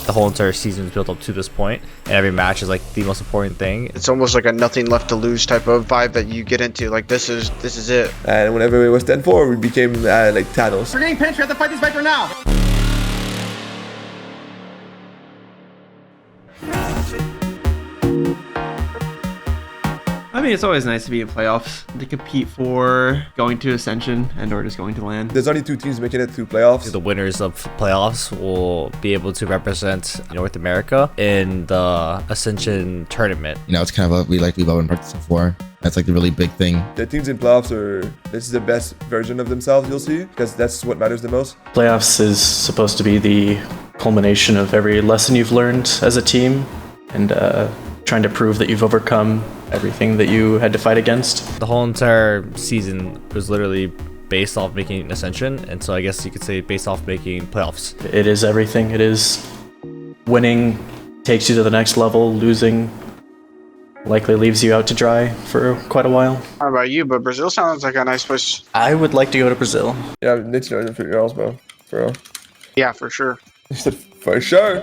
The whole entire season is built up to this point, and every match is like the most important thing. It's almost like a nothing left to lose type of vibe that you get into. Like this is it. And whenever it was 10-4, we became like Thanos. We're getting pinched. We have to fight this Viper now. I mean, it's always nice to be in playoffs, to compete for going to Ascension and or just going to LAN. There's only 2 teams making it through playoffs. The winners of playoffs will be able to represent North America in the Ascension tournament. You know, it's kind of what we've all been practicing for. That's like the really big thing. The teams in playoffs this is the best version of themselves, you'll see, because that's what matters the most. Playoffs is supposed to be the culmination of every lesson you've learned as a team and trying to prove that you've overcome everything that you had to fight against. The whole entire season was literally based off making Ascension, and so I guess you could say based off making playoffs. It is everything. It is winning takes you to the next level, losing likely leaves you out to dry for quite a while. How about you? But Brazil sounds like a nice place. I would like to go to Brazil. Yeah, it's not for girls, bro. For real. Yeah, for sure. He said, for sure.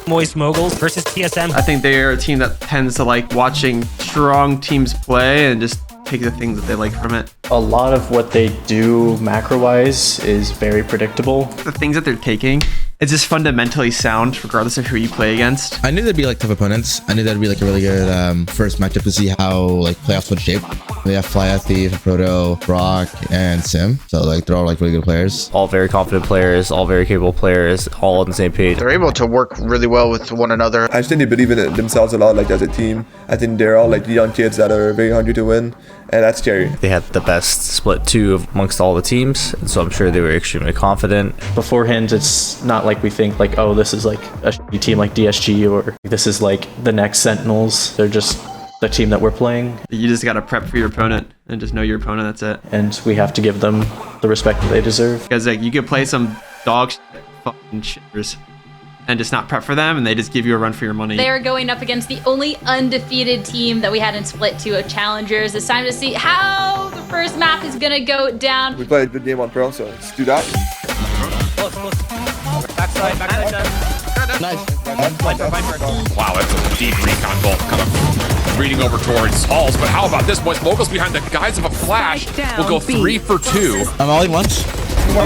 Moist Moguls versus TSM. I think they're a team that tends to like watching strong teams play and just take the things that they like from it. A lot of what they do macro-wise is very predictable. The things that they're taking, it's just fundamentally sound regardless of who you play against. I knew there'd be like tough opponents. I knew that'd be like a really good first matchup to see how like playoffs would shape. We have Fly, Thief, Proto, Brock, and Sim. So like they're all like really good players. All very confident players, all very capable players, all on the same page. They're able to work really well with one another. I just think they believe in it themselves a lot, like as a team. I think they're all like young kids that are very hungry to win, and that's scary. They had the best split 2 amongst all the teams, and so I'm sure they were extremely confident. Beforehand, it's not like we think like, oh, this is like a shitty team like DSG or this is like the next Sentinels. They're just the team that we're playing. You just got to prep for your opponent and just know your opponent, that's it. And we have to give them the respect that they deserve. Because like you could play some dog fucking shitters and just not prep for them and they just give you a run for your money. They're going up against the only undefeated team that we had in Split 2 of Challengers. It's time to see how the first map is gonna go down. We played a good game on Pro, so let's do that. Backside. Nice. Wow, that's a deep recon bolt kind of reading over towards Halls. But how about this, boys? Moguls behind the guise of a flash will go 3 for 2. I'm all in once. One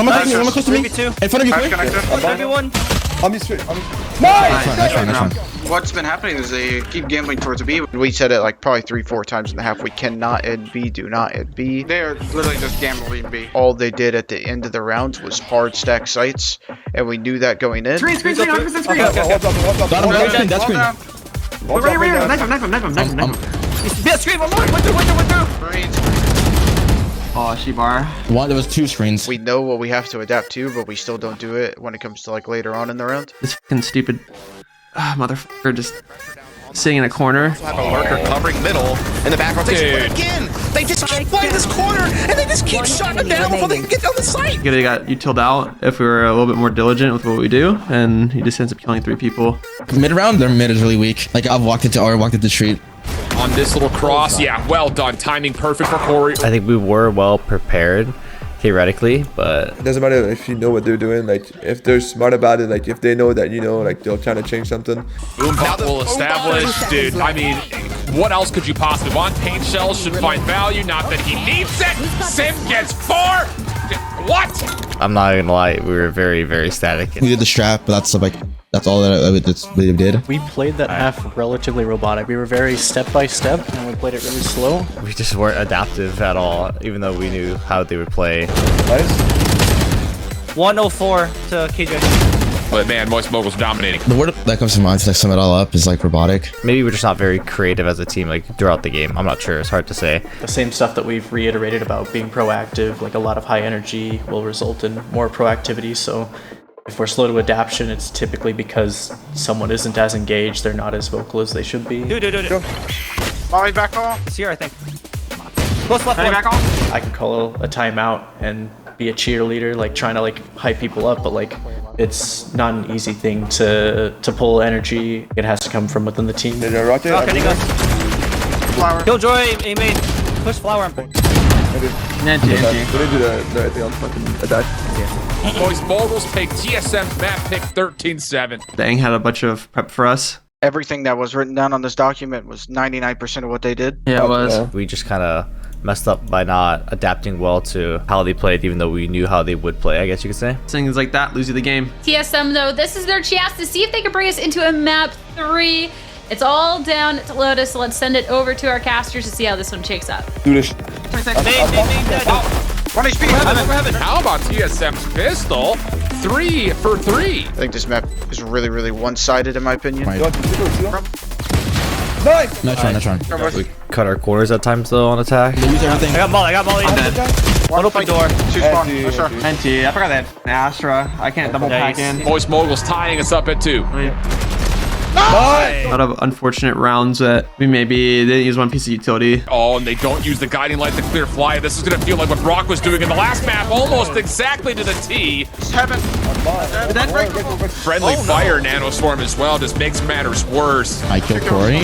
more close to me. In front of you, Everyone. On me straight. Nice one. What's been happening is they keep gambling towards a B. We said it like probably 3-4 times in the half. We cannot ad B, do not ad B. They're literally just gambling B. All they did at the end of the rounds was hard stack sites, and we knew that going in. Screen, 100% screen. That's green. Right. Knife him. Yeah, screen, one more. Screens. Oh, Shibar. There was 2 screens. We know what we have to adapt to, but we still don't do it when it comes to like later on in the round. This fucking stupid motherfucker just sitting in a corner. Have a lurker covering middle in the back rotation. Again, they just keep playing this corner and they just keep shutting them down before they can get down the site. Could have got utiled out if we were a little bit more diligent with what we do, and he just ends up killing 3 people. Mid round, their mid is really weak. Like I've walked into street. On this little cross, yeah, well done. Timing perfect for Corey. I think we were well prepared, theoretically, but It doesn't matter if you know what they're doing, like if they're smart about it, like if they know that you know, like they'll try to change something. Boom pop will establish, dude. I mean, what else could you possibly want? Paint shells should find value, not that he needs it. Sim gets 4. What? I'm not gonna lie, we were very, very static. We did the strap, but that's all that we did. We played that half relatively robotic. We were very step by step and we played it really slow. We just weren't adaptive at all, even though we knew how they would play. Nice. 104 to KJ. But man, Moist Moguls dominating. The word that comes to mind to like sum it all up is like robotic. Maybe we're just not very creative as a team, like throughout the game. I'm not sure. It's hard to say. The same stuff that we've reiterated about being proactive, like a lot of high energy will result in more proactivity. So if we're slow to adaption, it's typically because someone isn't as engaged, they're not as vocal as they should be. Dude. Molly back off. It's here, I think. Close left one. Back off. I can call a timeout and be a cheerleader, like trying to like hype people up, but like it's not an easy thing to pull energy. It has to come from within the team. Did you rocket? Okay, Flower. Killjoy, A main. Push flower. I did. NT. What did you do the thing on fucking attack? Boys, Moguls pick TSM's map pick 13-7. Dang had a bunch of prep for us. Everything that was written down on this document was 99% of what they did. Yeah, it was. We just kind of messed up by not adapting well to how they played, even though we knew how they would play, I guess you could say. Things like that lose you the game. TSM though, this is their chance to see if they can bring us into a map 3. It's all down to Lotus, so let's send it over to our casters to see how this one shakes up. Do this. One HP. How about TSM's pistol? 3 for 3. I think this map is really, really one-sided in my opinion. Right. Nice! Nice run. We cut our corners at times though on attack. They use everything. I got Molly. One open door. Two spawn. Oh, sure. NT, I forgot that. Astra, I can't double pack in. Boys, Moguls tying us up at 2. A lot of unfortunate rounds that we maybe didn't use one piece of utility. Oh, and they don't use the guiding light to clear fly. This is going to feel like what Brock was doing in the last map, almost exactly to the T. Heaven. Friendly fire nanoswarm as well just makes matters worse. I killed Corey.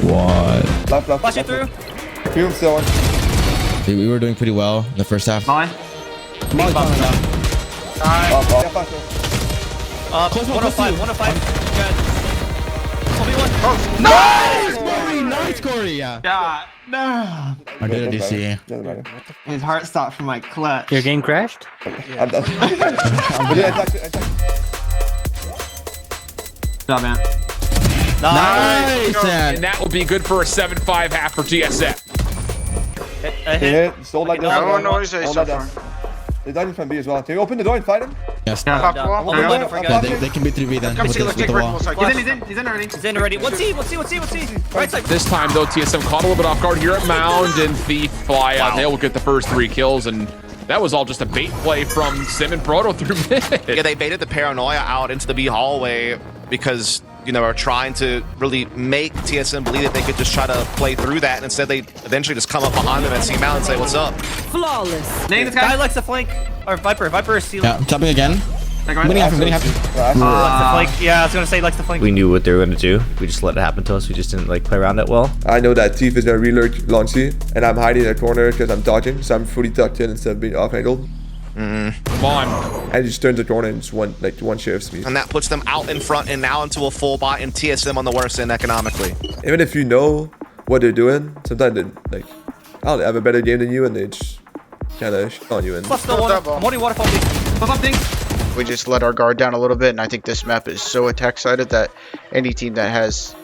What? Left. Flash it through. Fume still on. Dude, we were doing pretty well in the first half. Molly? Molly coming down. Close 105. 105. Good. Nice, Corey! Nice, Corey! Yeah. Yeah. No. I did a DC. Doesn't matter. His heart stopped from my clutch. Your game crashed? I'm done. Attack. Good job, man. Nice! And that will be good for a 7-5 half for TSM. Hit. Stole like this. No noise so Hold that far. down. They died from B as well. Can you open the door and fight him? Yes. Pop wall. They can be 3v then with the wall. He's in already. He's in already. Let's see. Right side. This time, though, TSM caught a little bit off guard here at Mound and Thief fly out. They will get the first 3 kills, and that was all just a bait play from Sim and Proto through mid. Yeah, they baited the paranoia out into the B hallway because, you know, are trying to really make TSM believe that they could just try to play through that, and instead they eventually just come up behind them and see Mound and say, what's up? Flawless. Name this guy likes to flank. Or Viper. Viper is stealing. Yeah, I'm tapping again. I'm getting half. Likes to flank. Yeah, I was gonna say likes to flank. We knew what they were going to do. We just let it happen to us. We just didn't like play around it well. I know that Thief is gonna relurk launch C, and I'm hiding in a corner because I'm dodging, so I'm fully tucked in instead of being off-angled. Come on. And he just turns the corner and just one shifts me. And that puts them out in front and now into a full buy and TSM on the worst end economically. Even if you know what they're doing, sometimes they like, oh, they have a better game than you, and they just kind of shit on you. And Plus the water. I'm holding waterfall. What's up, Ding? We just let our guard down a little bit, and I think this map is so attack sided that any team that has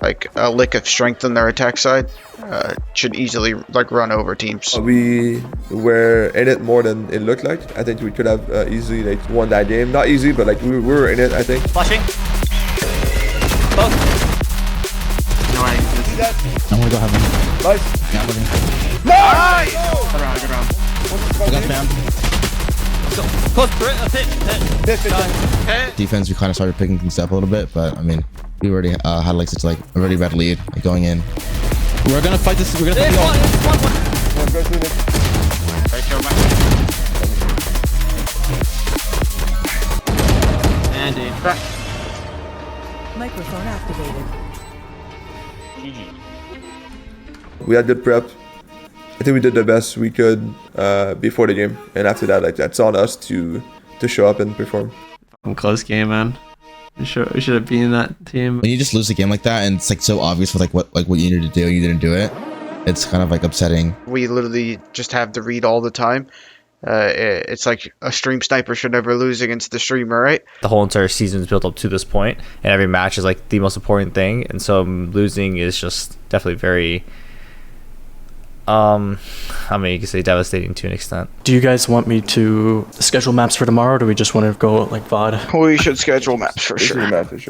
like a lick of strength on their attack side should easily like run over teams. we were in it more than it looked like. I think we could have easily like won that game. Not easy, but like we were in it, I think. Flashing. Both. I'm gonna go have him. Nice. Yeah, I'm looking. Nice! Good round. I got spam. Close. Hit. Defense, we kind of started picking things up a little bit, but I mean, we already had like such like a really bad lead like, going in. We're gonna fight this. We're gonna fight the all. Yeah, go through this. Andy. Microphone activated. We had good prep. I think we did the best we could before the game, and after that, like that's on us to show up and perform. Close game, man. We should have been in that team. When you just lose a game like that, and it's like so obvious with what you needed to do, and you didn't do it. It's kind of like upsetting. We literally just have the read all the time. It's like a stream sniper should never lose against the streamer, right? The whole entire season is built up to this point, and every match is like the most important thing. And so losing is just definitely very, I mean, you could say devastating to an extent. Do you guys want me to schedule maps for tomorrow, or do we just want to go like VOD? We should schedule maps for sure.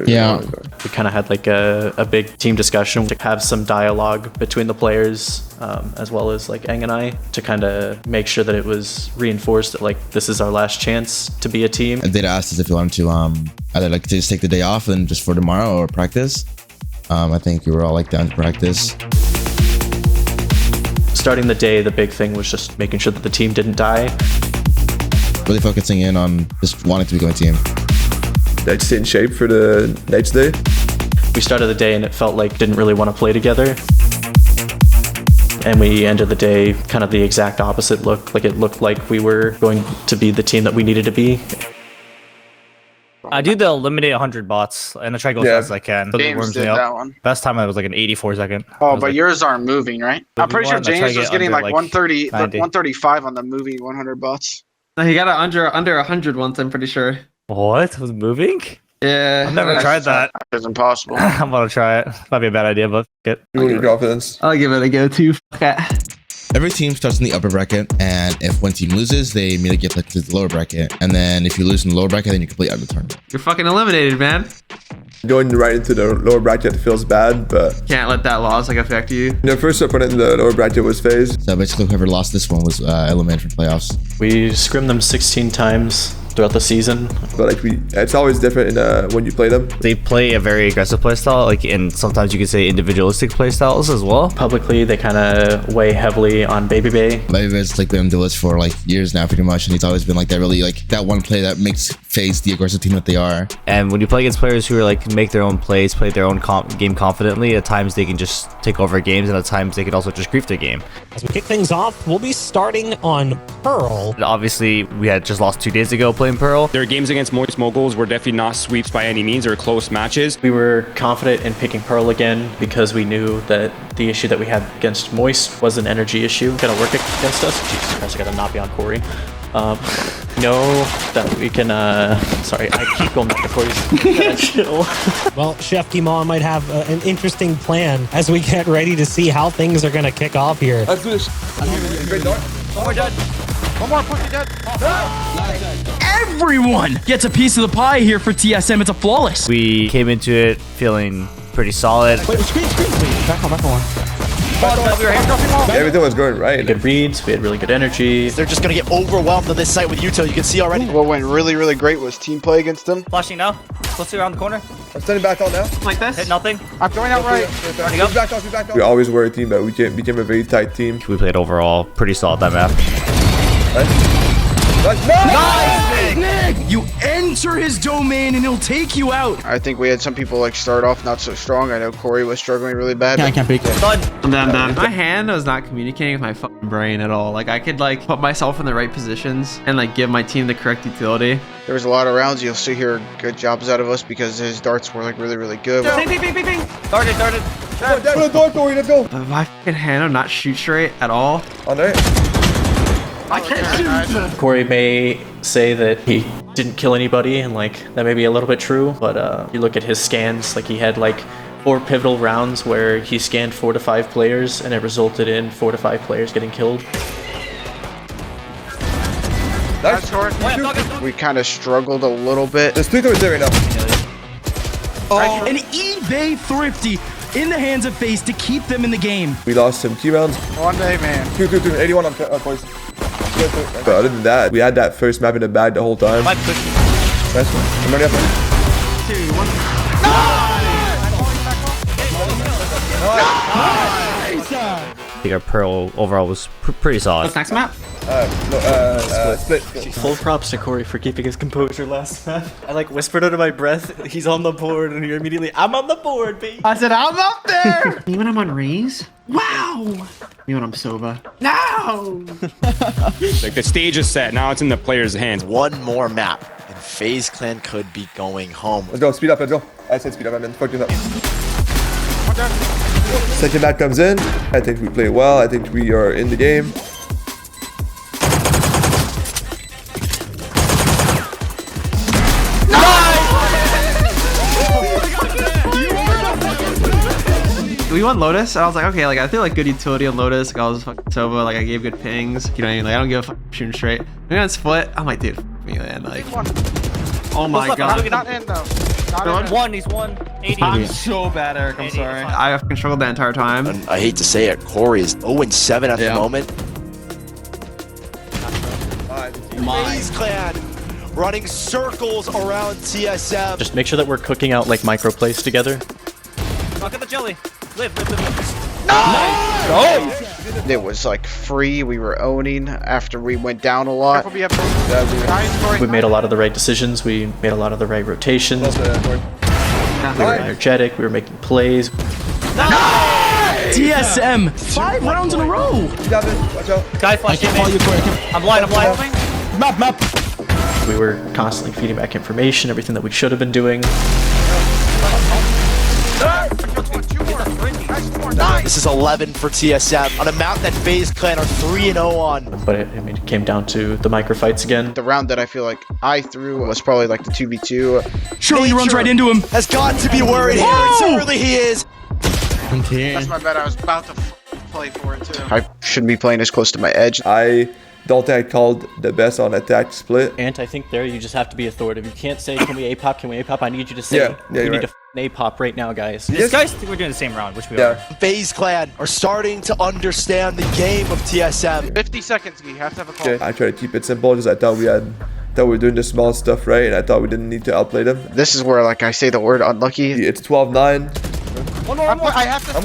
Yeah. We kind of had like a big team discussion to have some dialogue between the players, as well as like Aang and I, to kind of make sure that it was reinforced that like this is our last chance to be a team. And they'd asked us if we wanted to either like just take the day off and just for tomorrow or practice. I think we were all like down to practice. Starting the day, the big thing was just making sure that the team didn't die. Really focusing in on just wanting to be going team. Let's stay in shape for the next day. We started the day and it felt like didn't really want to play together. and we ended the day kind of the exact opposite look. Like it looked like we were going to be the team that we needed to be. I do the eliminate 100 bots, and I try to go as fast as I can. So it James warms did me up. that one. Best time I was like an 84 second. Oh, but yours aren't moving, right? I'm pretty sure James was getting like 130, 90. 135 on the moving 100 bots. No, he got it under 100 once, I'm pretty sure. What? Was moving? Yeah. I've never tried that. It's impossible. I'm gonna try it. Might be a bad idea, but get Your confidence. I'll give it a go too. Fuck it. Every team starts in the upper bracket, and if one team loses, they immediately get to the lower bracket. And then if you lose in the lower bracket, then you're completely out of the tournament. You're fucking eliminated, man. Going right into the lower bracket feels bad, but Can't let that loss like affect you. the first opponent in the lower bracket was FaZe. So basically, whoever lost this one was eliminated from playoffs. We scrimmed them 16 times throughout the season. But like it's always different in, when you play them. They play a very aggressive playstyle, like, and sometimes you could say individualistic playstyles as well. Publicly, they kind of weigh heavily on Baby Bay. Baby Bay's like been doing this for like years now, pretty much, and he's always been like that. Really, like that one play that makes FaZe the aggressive team that they are. And when you play against players who are like make their own plays, play their own game confidently, at times they can just take over games, and at times they can also just grief their game. As we kick things off, we'll be starting on Pearl. And obviously, we had just lost 2 days ago playing Pearl. Their games against Moist Moguls were definitely not sweeps by any means or close matches. We were confident in picking Pearl again because we knew that the issue that we had against Moist was an energy issue. Gonna work against us. Jesus Christ, I gotta not be on Corey. Know that we can, sorry, I keep going back to Corey's. Chill. Well, Chef Kimon might have an interesting plan as we get ready to see how things are gonna kick off here. Let's do this. Great dart. One more dead. One more, push it dead. Everyone gets a piece of the pie here for TSM. It's a flawless. We came into it feeling pretty solid. Wait, screen. Back on. Everything was going right. Good reads, we had really good energy. They're just going to get overwhelmed on this site with Yuto. You can see already. What went really, really great was team play against them. Flashing now. Closely around the corner. I'm standing back on now. Like this? Hit nothing. I'm going out right. We always were a team, but we became a very tight team. We played overall pretty solid that map. Nice. Nick! You enter his domain and he'll take you out. I think we had some people like start off not so strong. I know Corey was struggling really bad. I can't peek it. I'm done. My hand was not communicating with my fucking brain at all. Like I could like put myself in the right positions and like give my team the correct utility. There was a lot of rounds. You'll still hear good jobs out of us because his darts were like really, really good. Bing. Darted. Let's go. But my fucking hand would not shoot straight at all. On there. I can't shoot. Corey may say that he didn't kill anybody, and like that may be a little bit true, but you look at his scans, like he had like 4 pivotal rounds where he scanned 4 to 5 players, and it resulted in 4 to 5 players getting killed. Nice. We kind of struggled a little bit. There's 3 there right now. Oh, an eBay Thrifty in the hands of FaZe to keep them in the game. We lost some key rounds. One day, man. 81 on points. But other than that, we had that first map in the bag the whole time. Nice one. I'm ready up. 2, 1. Nice! I think our Pearl overall was pretty solid. What's next map? Split. Full props to Corey for keeping his composure last time. I like whispered under my breath, he's on the board, and you're immediately, I'm on the board, baby. I said, I'm up there. You when I'm on Raze? Wow. You when I'm Sova? No. Like the stage is set. Now it's in the players' hands. One more map, and FaZe Clan could be going home. Let's go. Speed up. Let's go. I said speed up. I meant fucking up. Second map comes in. I think we play well. I think we are in the game. We won Lotus, and I was like, okay, like I feel like good utility on Lotus. Like I was fucking Sova, like I gave good pings. You know what I mean? Like I don't give a fuck shooting straight. We got split. I'm like, dude, fuck me, man. Like, oh my god. Not in though. He's one. 80. I'm so bad, Eric. I'm sorry. I fucking struggled that entire time. And I hate to say it, Corey is 0-7 at the moment. FaZe Clan running circles around TSM. Just make sure that we're cooking out like micro plays together. Look at the jelly. Live. It was like free. We were owning after we went down a lot. We made a lot of the right decisions. We made a lot of the right rotations. We were energetic. We were making plays. Nice! TSM. 5 rounds in a row. You got it. Watch out. Guy flash. I'm blind. Map. We were constantly feeding back information, everything that we should have been doing. This is 11 for TSM on a map that FaZe Clan are 3-0 on. But it came down to the micro fights again. The round that I feel like I threw was probably like the 2v2. Surely runs right into him. Has got to be worried here. Certainly he is. That's my bad. I was about to play for it too. I shouldn't be playing as close to my edge. I don't think I called the best on attack split. And I think there you just have to be authoritative. You can't say, can we A-pop, can we A-pop? I need you to say, we need to A-pop right now, guys. These guys think we're doing the same round, which we are. FaZe Clan are starting to understand the game of TSM. 50 seconds, you have to have a call. Okay. I try to keep it simple because I thought we were doing the small stuff right, and I thought we didn't need to outplay them. This is where like I say the word unlucky. It's 12-9. One more. I have to. How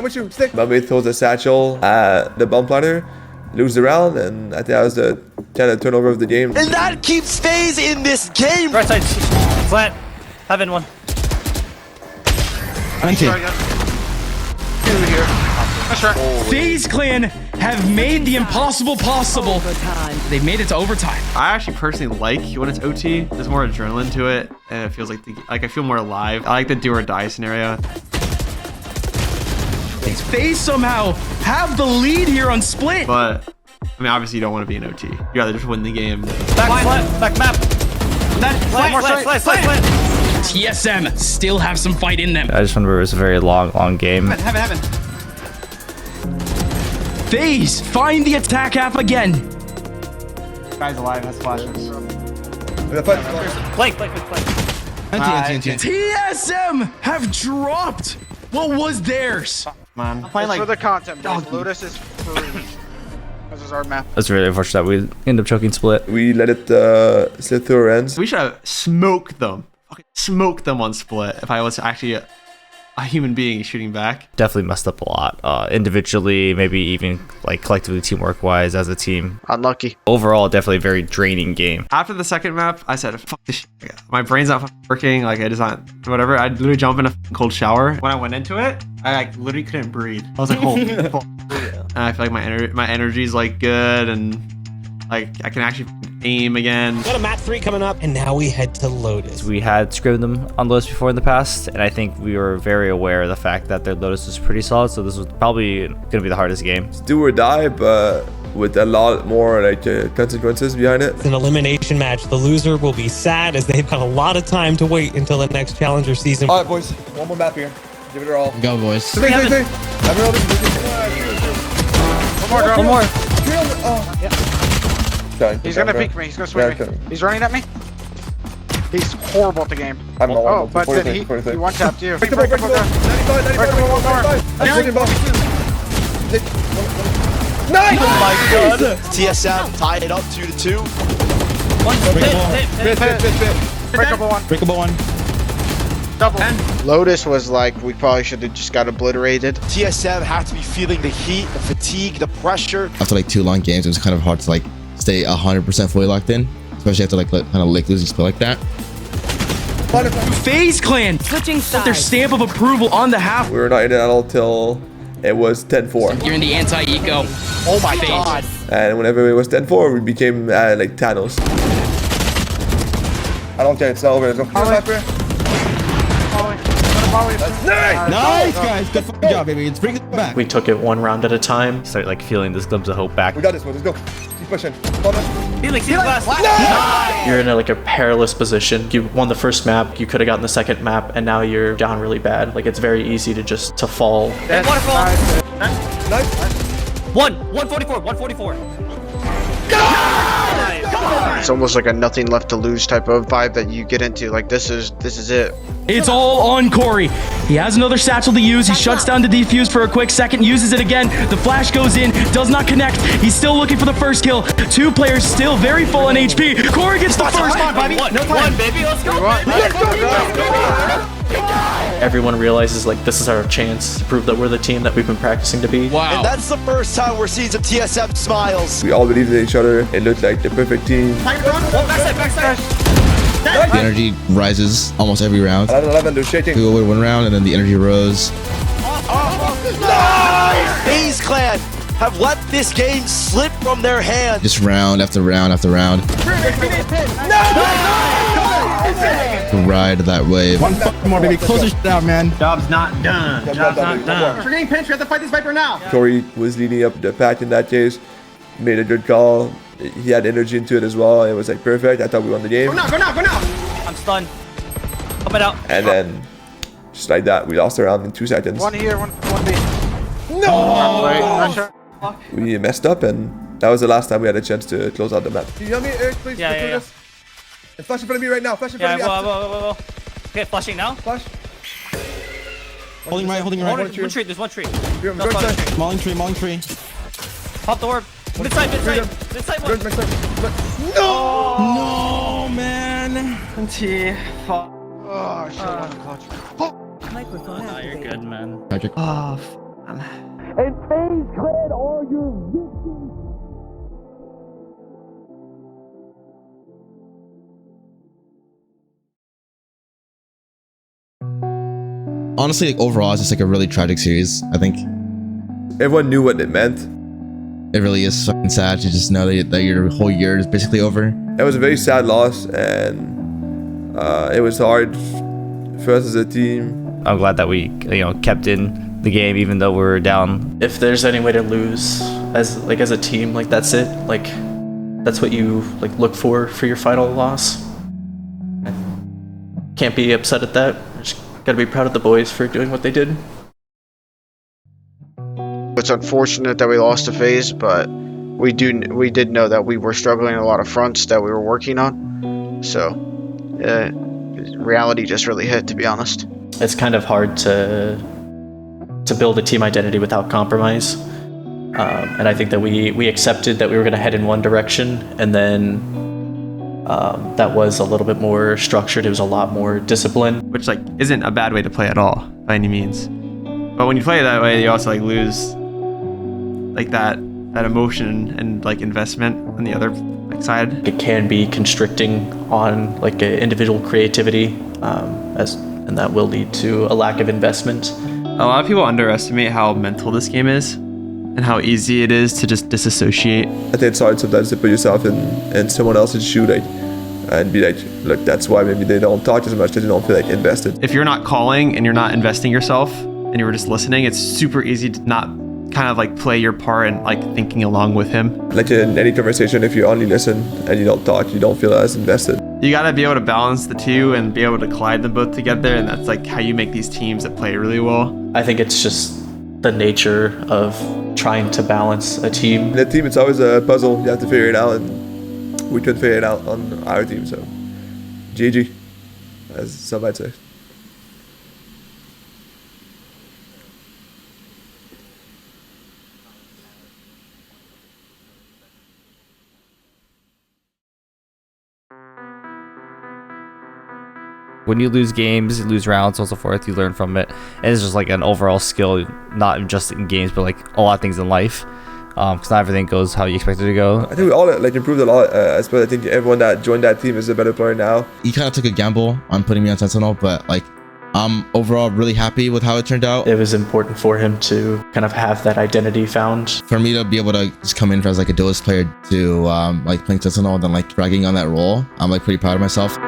much you? Stick. Bobby throws a satchel at the bomb planter, lose the round, and I think that was the kind of turnover of the game. And that keeps FaZe in this game. Right side, flat, heaven one. 19. FaZe Clan have made the impossible possible. They've made it to overtime. I actually personally like when it's OT. There's more adrenaline to it, and it feels like I feel more alive. I like the do or die scenario. FaZe somehow have the lead here on split. But I mean, obviously you don't want to be an OT. You rather just win the game. Back map. Flat. TSM still have some fight in them. I just remember it was a very long game. Heaven. FaZe find the attack half again. Guy's alive, has flashes. Flank. TSM have dropped what was theirs. Man. I'm playing like for the content, boys. Lotus is free. This is our map. That's really unfortunate that we end up choking split. We let it slip through our ends. We should have smoked them. Smoked them on split if I was actually a human being shooting back. Definitely messed up a lot. Individually, maybe even like collectively, teamwork wise as a team. Unlucky. Overall, definitely a very draining game. After the second map, I said, fuck this shit. My brain's not working. Like, it is not, whatever. I'd literally jump in a cold shower. When I went into it, I like literally couldn't breathe. I was like, holy fuck. And I feel like my energy's like good, and like I can actually aim again. Got a map 3 coming up, and now we head to Lotus. We had scripted them on Lotus before in the past, and I think we were very aware of the fact that their Lotus was pretty solid, so this was probably going to be the hardest game. It's do or die, but with a lot more like consequences behind it. It's an elimination match. The loser will be sad as they've got a lot of time to wait until the next Challenger season. All right, boys. One more map here. Give it our all. Go, boys. One more. He's gonna peek me. He's gonna swing me. He's running at me. He's horrible at the game. I'm oh, but then he one-tapped you. Break the ball. 95. Nice! Oh my god. TSM tied it up 2-2. Breakable one. Double. Lotus was like, we probably should have just got obliterated. TSM had to be feeling the heat, the fatigue, the pressure. After like 2 long games, it was kind of hard to like stay 100% fully locked in, especially after like kind of like losing split like that. FaZe Clan put their stamp of approval on the half. We were not in it at all till it was 10-4. You're in the anti-eco. Oh my god. And whenever it was 10-4, we became like Thanos. I don't care, it's not over. Let's go. Nice, guys. Good fucking job, baby. Let's bring it back. We took it one round at a time. Start like feeling this glimpse of hope back. We got this one. Let's go. Keep pushing. You're in a perilous position. You won the first map. You could have gotten the second map, and now you're down really bad. Like, it's very easy to fall. Waterfall. Nice. 144. It's almost like a nothing left to lose type of vibe that you get into. Like, this is it. It's all on Corey. He has another satchel to use. He shuts down the defuse for a quick second, uses it again. The flash goes in, does not connect. He's still looking for the first kill. 2 players still very full on HP. Corey gets the first. Come on, Bobby. One, baby. Let's go. Everyone realizes like this is our chance to prove that we're the team that we've been practicing to be. Wow. And that's the first time we're seeing some TSM smiles. We all believed in each other. It looked like the perfect team. Backside. The energy rises almost every round. 11, they're shaking. We go with 1 round, and then the energy rose. FaZe Clan have let this game slip from their hands. Just round after round after round. Ride that wave. One more, baby. Close this shit out, man. Job's not done. Job's not done. We're getting pinched. We have to fight this Viper now. Corey was leading up the pack in that case. Made a good call. He had energy into it as well. It was like perfect. I thought we won the game. Go now, go now, go now. I'm stunned. Up and out. And then, just like that, we lost the round in 2 seconds. One here, one B. No! We messed up, and that was the last time we had a chance to close out the map. Can you help me, Eric, please? Yeah. And flash in front of me right now. Flash in front of me. Whoa. Okay, flashing now. Flash. Holding right. One tree, there's one tree. Here, No, side. Mauling tree. Pop the orb. Mid-side one. No, man. T. Fuck. Oh, shit, on the clutch. Nah, you're good, man. Patrick. Oh, And FaZe Clan are your victims. Honestly, like overall, it's just like a really tragic series. I think Everyone knew what it meant. it really is fucking sad to just know that your whole year is basically over. It was a very sad loss, and it was hard for us as a team. I'm glad that we kept in the game even though we were down. If there's any way to lose as a team, like that's it. Like that's what you like look for your final loss. Can't be upset at that. Just gotta be proud of the boys for doing what they did. It's unfortunate that we lost to FaZe, but we did know that we were struggling in a lot of fronts that we were working on. So reality just really hit, to be honest. It's kind of hard to build a team identity without compromise. And I think that we accepted that we were going to head in one direction, and then that was a little bit more structured. It was a lot more disciplined. which like isn't a bad way to play at all by any means. But when you play it that way, you also like lose like that emotion and like investment on the other like side. It can be constricting on like individual creativity, and that will lead to a lack of investment. A lot of people underestimate how mental this game is and how easy it is to just disassociate. I think it's hard sometimes to put yourself in someone else's shoe, like, and be like, look, that's why maybe they don't talk as much, because they don't feel like invested. If you're not calling and you're not investing yourself and you're just listening, it's super easy to not kind of like play your part and like thinking along with him. Like in any conversation, if you only listen and you don't talk, you don't feel as invested. You gotta be able to balance the two and be able to collide them both together, and that's like how you make these teams that play really well. I think it's just the nature of trying to balance a team. In the team, it's always a puzzle. You have to figure it out, and we couldn't figure it out on our team, so GG, as some might say. When you lose games, you lose rounds, and so forth, you learn from it. And it's just like an overall skill, not just in games, but like a lot of things in life. Because not everything goes how you expect it to go. I think we all like improved a lot. I suppose I think everyone that joined that team is a better player now. He kind of took a gamble on putting me on Sentinel, but like I'm overall really happy with how it turned out. It was important for him to kind of have that identity found. For me to be able to just come in as like a duelist player to like playing Sentinel and then like bragging on that role, I'm like pretty proud of myself.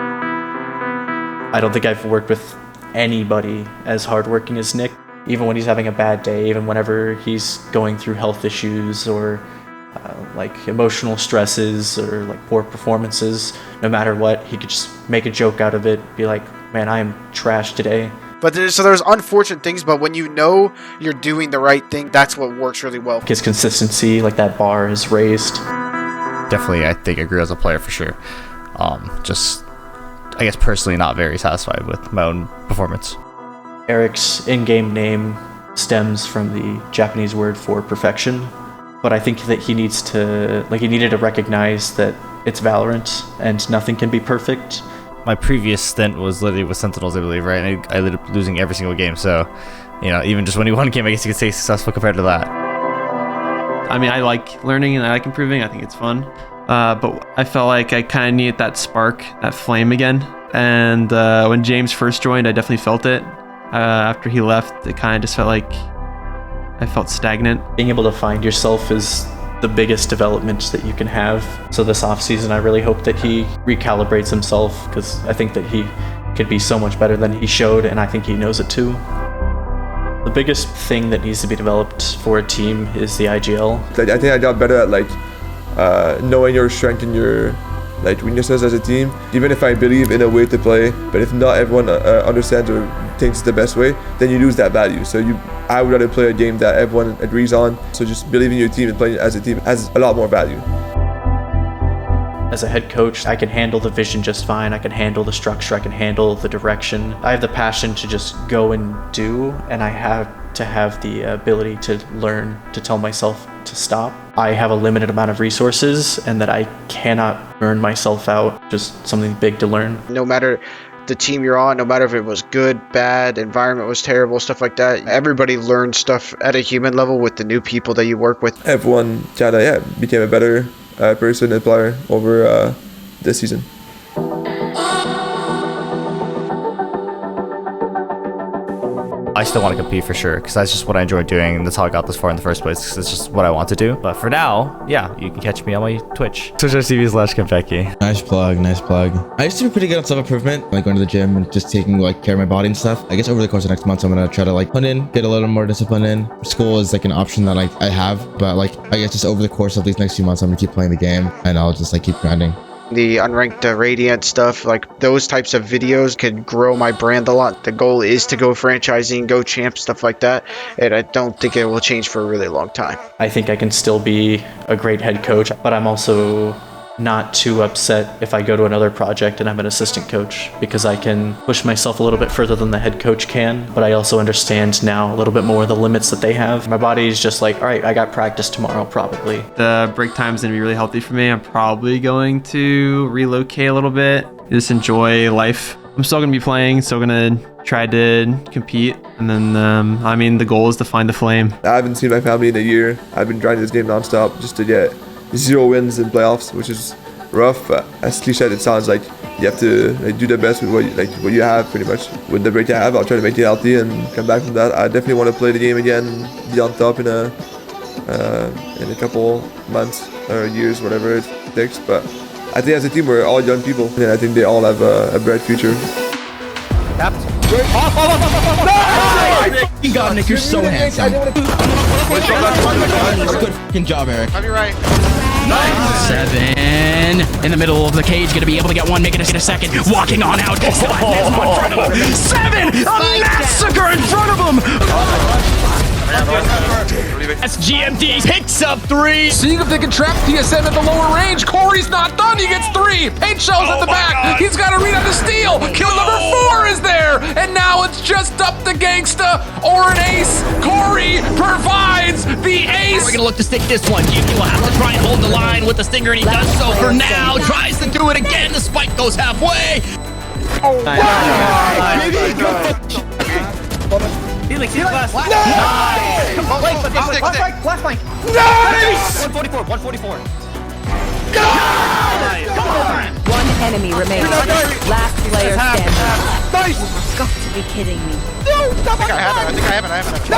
I don't think I've worked with anybody as hardworking as Nick. Even when he's having a bad day, even whenever he's going through health issues or like emotional stresses or like poor performances, no matter what, he could just make a joke out of it, be like, man, I am trash today. But there's unfortunate things, but when you know you're doing the right thing, that's what works really well. His consistency, like that bar is raised. Definitely, I think I grew as a player for sure. Just, I guess personally not very satisfied with my own performance. Eric's in-game name stems from the Japanese word for perfection, but I think that he needed to recognize that it's Valorant and nothing can be perfect. My previous stint was literally with Sentinels, I believe, right? And I ended up losing every single game, so, you know, even just winning one game, I guess you could say successful compared to that. I mean, I like learning and I like improving. I think it's fun. But I felt like I kind of needed that spark, that flame again. And when James first joined, I definitely felt it. After he left, it kind of just felt like I felt stagnant. Being able to find yourself is the biggest development that you can have. So this offseason, I really hope that he recalibrates himself, because I think that he could be so much better than he showed, and I think he knows it too. The biggest thing that needs to be developed for a team is the IGL. I think I got better at like knowing your strength and your like weaknesses as a team. Even if I believe in a way to play, but if not everyone understands or thinks it's the best way, then you lose that value. So I would rather play a game that everyone agrees on. So just believing in your team and playing as a team has a lot more value. As a head coach, I can handle the vision just fine. I can handle the structure. I can handle the direction. I have the passion to just go and do, and I have to have the ability to learn to tell myself to stop. I have a limited amount of resources, and that I cannot burn myself out. Just something big to learn. No matter the team you're on, no matter if it was good, bad, environment was terrible, stuff like that, everybody learns stuff at a human level with the new people that you work with. Everyone kind of became a better person and player over this season. I still want to compete for sure, because that's just what I enjoy doing, and that's how I got this far in the first place, because it's just what I want to do. But for now, yeah, you can catch me on my Twitch. Twitch.tv/Konfetti. Nice plug, nice plug. I used to be pretty good at self-improvement, like going to the gym and just taking like care of my body and stuff. I guess over the course of next month, I'm gonna try to like put in, get a little more discipline in. School is like an option that like I have, but like I guess just over the course of these next few months, I'm gonna keep playing the game, and I'll just like keep grinding. The unranked Radiant stuff, like those types of videos could grow my brand a lot. The goal is to go franchising, go champ, stuff like that, and I don't think it will change for a really long time. I think I can still be a great head coach, but I'm also not too upset if I go to another project and I'm an assistant coach, because I can push myself a little bit further than the head coach can, but I also understand now a little bit more the limits that they have. My body's just like, all right, I got practice tomorrow probably. The break time's gonna be really healthy for me. I'm probably going to relocate a little bit, just enjoy life. I'm still gonna be playing, still gonna try to compete, and then I mean the goal is to find the flame. I haven't seen my family in a year. I've been grinding this game nonstop just to get 0 wins in playoffs, which is rough, but as cliche it sounds, like you have to like, do the best with what you have pretty much. With the break I have, I'll try to make it healthy and come back from that. I definitely want to play the game again and be on top in a couple months or years, whatever it takes. But I think as a team we're all young people, and I think they all have a bright future. God, Nick, you're so handsome. Good fucking job, Eric. I'll be right. 7 in the middle of the cage, gonna be able to get one, make it a second, walking on out. Still has Nesmo in front of him. 7, a massacre in front of him. SGMD picks up 3. Seeing if they can trap TSM at the lower range. Corey's not done. He gets 3. Paint shells at the back. He's got to read on the steal. Kill number 4 is there. And now it's just up to Gangsta or an ace. Corey provides the ace. We're gonna look to stick this one. Yuki will have to try and hold the line with the stinger, and he does so for now. Tries to do it again. The spike goes halfway. Oh, wow. Felix, he's last. Nice! Last flank. Nice! 144, 144. Come on! One enemy remains. Last player standing. Nice! You've got to be kidding me. No! I think I have it.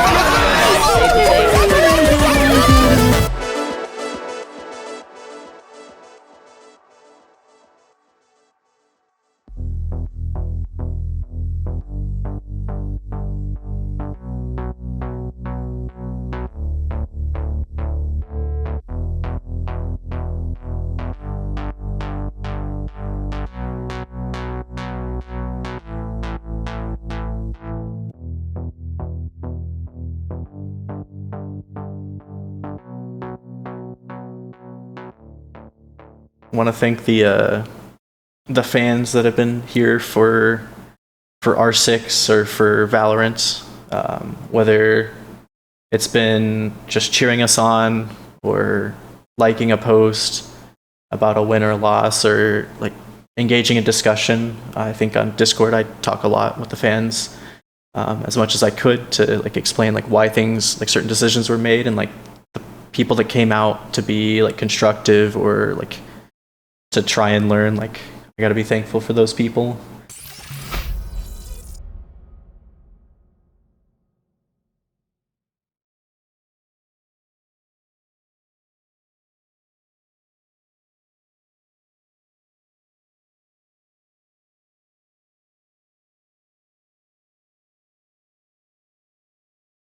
I want to thank the fans that have been here for R6 or for Valorant, whether it's been just cheering us on or liking a post about a win or loss or like engaging in discussion. I think on Discord I talk a lot with the fans as much as I could to like explain like why things like certain decisions were made, and like the people that came out to be like constructive or like to try and learn. Like I gotta be thankful for those people.